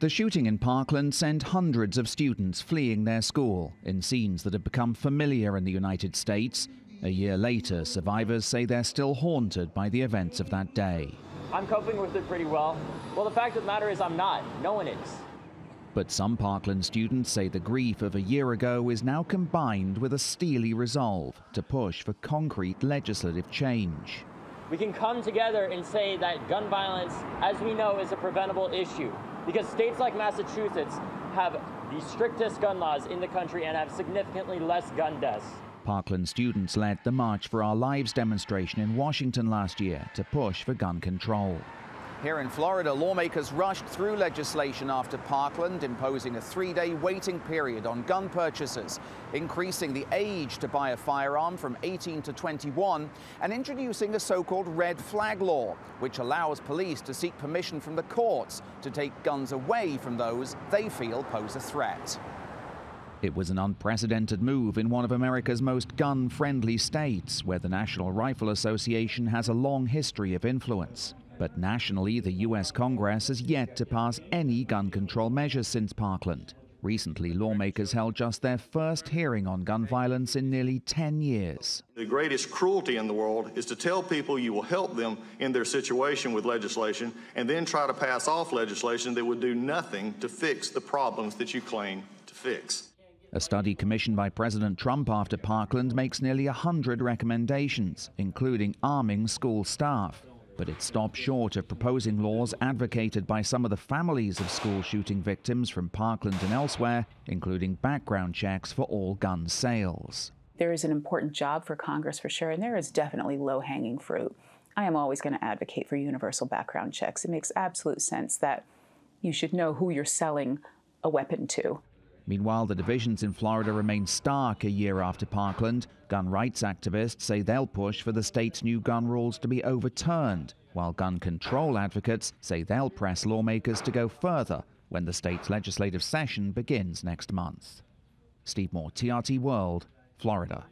The shooting in Parkland sent hundreds of students fleeing their school in scenes that have become familiar in the United States. A year later, survivors say they're still haunted by the events of that day. I'm coping with it pretty well. Well, the fact of the matter is I'm not. No one is. But some Parkland students say the grief of a year ago is now combined with a steely resolve to push for concrete legislative change. We can come together and say that gun violence, as we know, is a preventable issue. Because states like Massachusetts have the strictest gun laws in the country and have significantly less gun deaths. Parkland students led the March for Our Lives demonstration in Washington last year to push for gun control. Here in Florida, lawmakers rushed through legislation after Parkland, imposing a 3-day waiting period on gun purchases, increasing the age to buy a firearm from 18 to 21, and introducing a so-called red flag law, which allows police to seek permission from the courts to take guns away from those they feel pose a threat. It was an unprecedented move in one of America's most gun-friendly states, where the National Rifle Association has a long history of influence. But nationally, the U.S. Congress has yet to pass any gun control measures since Parkland. Recently, lawmakers held just their first hearing on gun violence in nearly 10 years. The greatest cruelty in the world is to tell people you will help them in their situation with legislation and then try to pass off legislation that would do nothing to fix the problems that you claim to fix. A study commissioned by President Trump after Parkland makes nearly 100 recommendations, including arming school staff. But it stopped short of proposing laws advocated by some of the families of school shooting victims from Parkland and elsewhere, including background checks for all gun sales. There is an important job for Congress for sure, and there is definitely low-hanging fruit. I am always going to advocate for universal background checks. It makes absolute sense that you should know who you're selling a weapon to. Meanwhile, the divisions in Florida remain stark a year after Parkland. Gun rights activists say they'll push for the state's new gun rules to be overturned, while gun control advocates say they'll press lawmakers to go further when the state's legislative session begins next month. Steve Mort, TRT World, Florida.